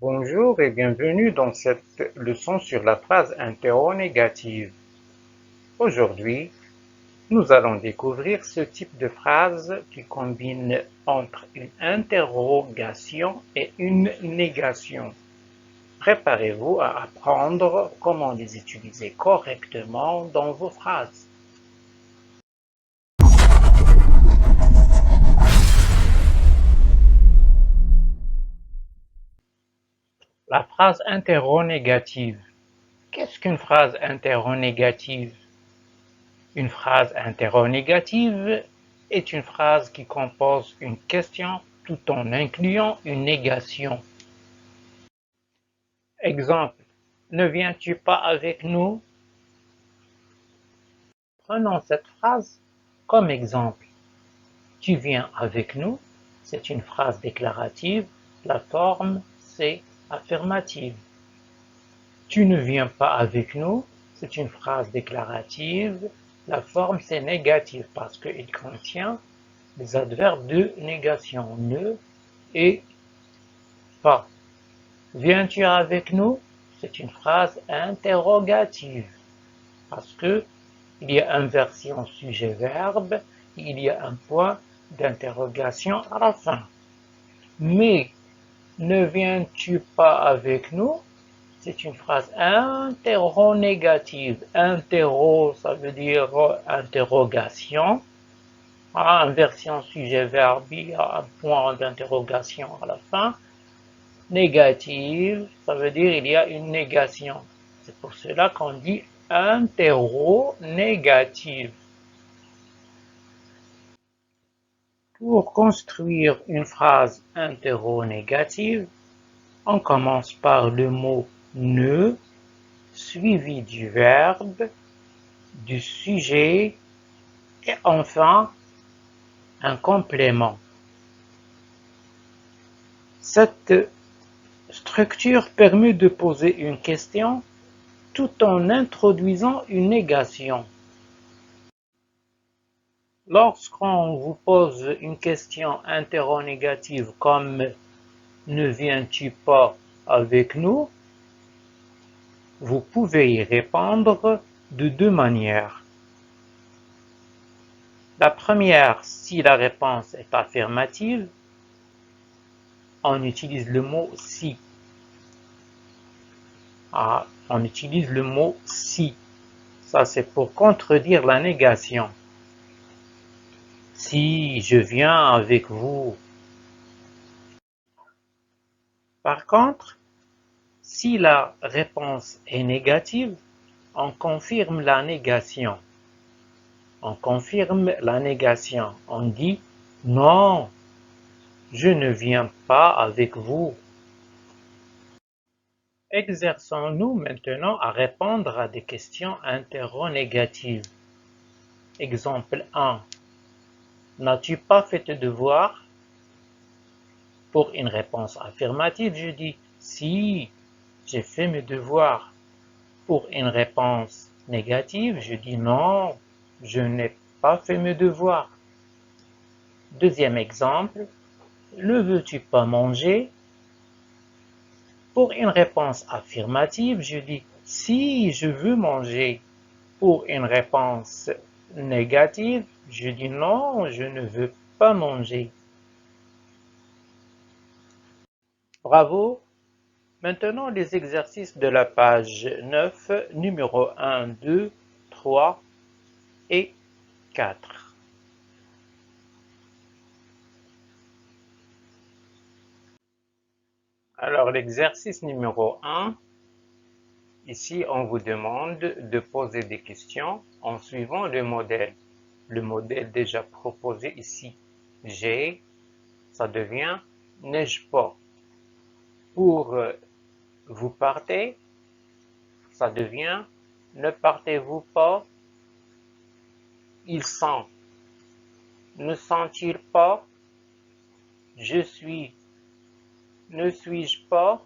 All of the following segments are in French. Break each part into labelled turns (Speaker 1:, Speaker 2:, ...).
Speaker 1: Bonjour et bienvenue dans cette leçon sur la phrase interrogative. Aujourd'hui, nous allons découvrir ce type de phrase qui combine entre une interrogation et une négation. Préparez-vous à apprendre comment les utiliser correctement dans vos phrases. La phrase interrogative. Qu'est-ce qu'une phrase interrogative? Une phrase interrogative est une phrase qui compose une question tout en incluant une négation. Exemple, ne viens-tu pas avec nous? Prenons cette phrase comme exemple. Tu viens avec nous, c'est une phrase déclarative, la forme c'est affirmative. Tu ne viens pas avec nous, c'est une phrase déclarative, la forme c'est négative parce qu'il contient les adverbes de négation ne et pas. Viens-tu avec nous? C'est une phrase interrogative parce que il y a inversion sujet-verbe, il y a un point d'interrogation à la fin. Mais ne viens-tu pas avec nous? C'est une phrase interrogative. Interro, ça veut dire interrogation. Inversion sujet-verbe, il y a un point d'interrogation à la fin. Négative, ça veut dire il y a une négation. C'est pour cela qu'on dit interro-négative. Pour construire une phrase interro-négative, on commence par le mot ne, suivi du verbe, du sujet et enfin un complément. Cette structure permet de poser une question tout en introduisant une négation. Lorsqu'on vous pose une question interrogative comme « Ne viens-tu pas avec nous ?», vous pouvez y répondre de deux manières. La première, si la réponse est affirmative, on utilise le mot « si ». On utilise le mot « si ». Ça, c'est pour contredire la négation. Si je viens avec vous. Par contre, si la réponse est négative, on confirme la négation. On confirme la négation. On dit non, je ne viens pas avec vous. Exerçons-nous maintenant à répondre à des questions interrogatives. Exemple 1. N'as-tu pas fait tes devoirs? Pour une réponse affirmative, je dis si, j'ai fait mes devoirs. Pour une réponse négative, je dis non, je n'ai pas fait mes devoirs. Deuxième exemple, ne veux-tu pas manger? Pour une réponse affirmative, je dis si, je veux manger. Pour une réponse négative, je dis non, je ne veux pas manger. Bravo! Maintenant, les exercices de la page 9, numéro 1, 2, 3 et 4. Alors, l'exercice numéro 1, ici, on vous demande de poser des questions en suivant le modèle. Le modèle déjà proposé ici, j'ai, ça devient n'ai-je pas. Pour vous partez, ça devient ne partez-vous pas. Ils sont, ne sont-ils pas. Je suis, ne suis-je pas.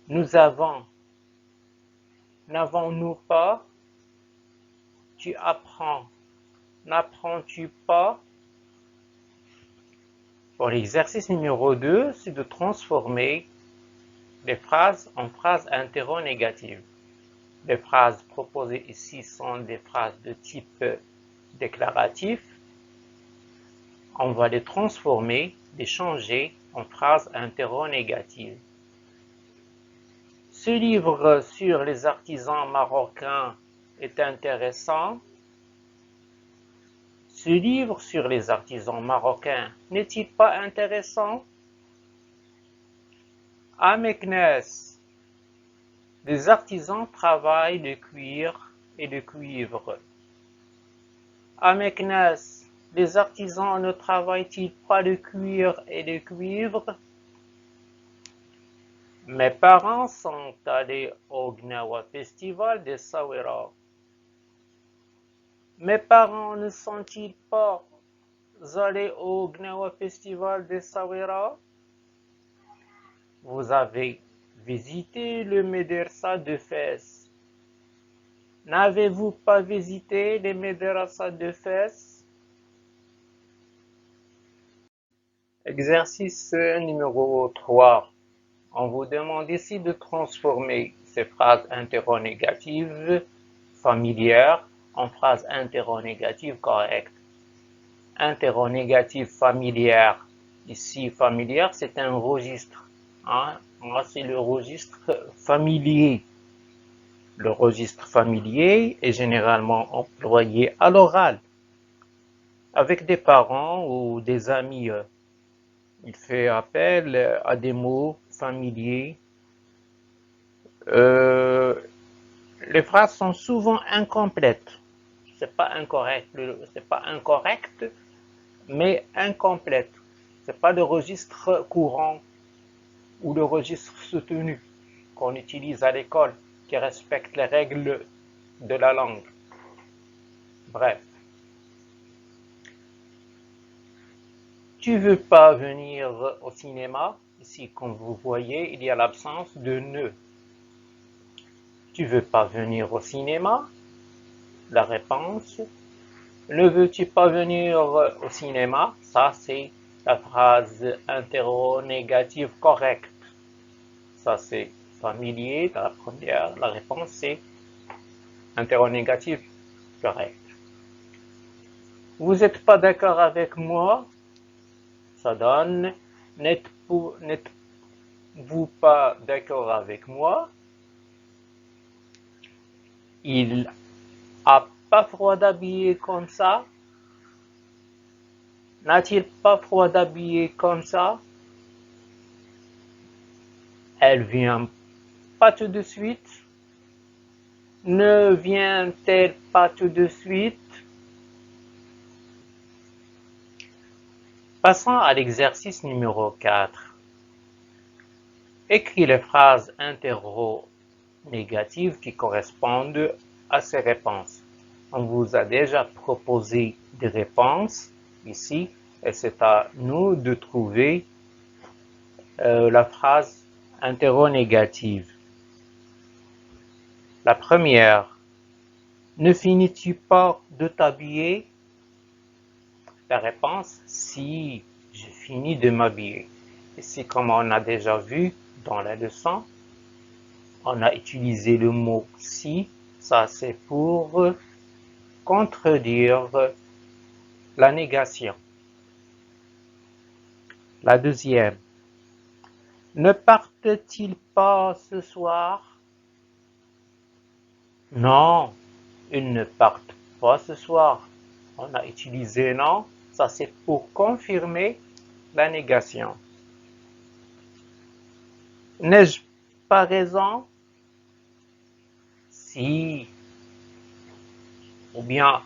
Speaker 1: Nous avons, n'avons-nous pas. Tu apprends, n'apprends-tu pas. Pour l'exercice numéro 2, c'est de transformer les phrases en phrases interrogatives. Les phrases proposées ici sont des phrases de type déclaratif. On va les transformer, les changer en phrases interrogatives. Ce livre sur les artisans marocains est intéressant. Ce livre sur les artisans marocains n'est-il pas intéressant? À Meknès, les artisans travaillent le cuir et le cuivre. À Meknès, les artisans ne travaillent-ils pas le cuir et le cuivre? Mes parents sont allés au Gnawa Festival de Sawira. Mes parents ne sont-ils pas allés au Gnawa Festival de Sawira? Vous avez visité le Médersa de Fès. N'avez-vous pas visité le Médersa de Fès? Exercice numéro 3. On vous demande ici de transformer ces phrases interrogatives familières en phrases interrogatives correctes. Interrogative familière. Ici, familière, c'est un registre. C'est le registre familier. Le registre familier est généralement employé à l'oral, avec des parents ou des amis. Il fait appel à des mots familiers. Les phrases sont souvent incomplètes. C'est pas incorrect, mais incomplète. C'est pas le registre courant ou le registre soutenu qu'on utilise à l'école qui respecte les règles de la langue. Bref. Tu veux pas venir au cinéma? Ici, comme vous voyez, il y a l'absence de ne. Tu veux pas venir au cinéma? La réponse. Ne veux-tu pas venir au cinéma? Ça, c'est la phrase interrogative correcte. Ça, c'est familier. La première, la réponse, c'est interrogative correcte. Vous n'êtes pas d'accord avec moi? Ça donne n'êtes-vous pas d'accord avec moi? Il a pas froid d'habiller comme ça? N'a-t-il pas froid d'habiller comme ça? Elle vient pas tout de suite? Ne vient-elle pas tout de suite? Passons à l'exercice numéro 4. Écris les phrases interrogatives qui correspondent à ces réponses. On vous a déjà proposé des réponses ici et c'est à nous de trouver la phrase interrogative. La première, ne finis-tu pas de t'habiller? La réponse, si, je finis de m'habiller. Ici, comme on a déjà vu dans la leçon, on a utilisé le mot si, ça c'est pour contredire la négation. La deuxième, ne partent-ils pas ce soir? Non, ils ne partent pas ce soir. On a utilisé non, ça c'est pour confirmer la négation. N'ai-je pas raison? Si. Ou bien,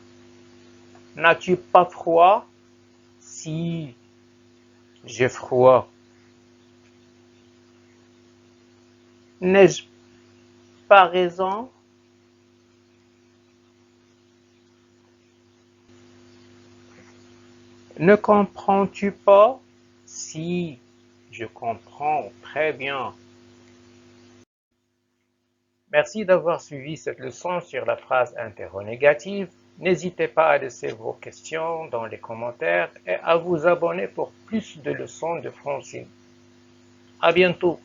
Speaker 1: n'as-tu pas froid? Si, j'ai froid. N'ai-je pas raison? Ne comprends-tu pas? Si, je comprends très bien. Merci d'avoir suivi cette leçon sur la phrase interrogative. N'hésitez pas à laisser vos questions dans les commentaires et à vous abonner pour plus de leçons de français. À bientôt!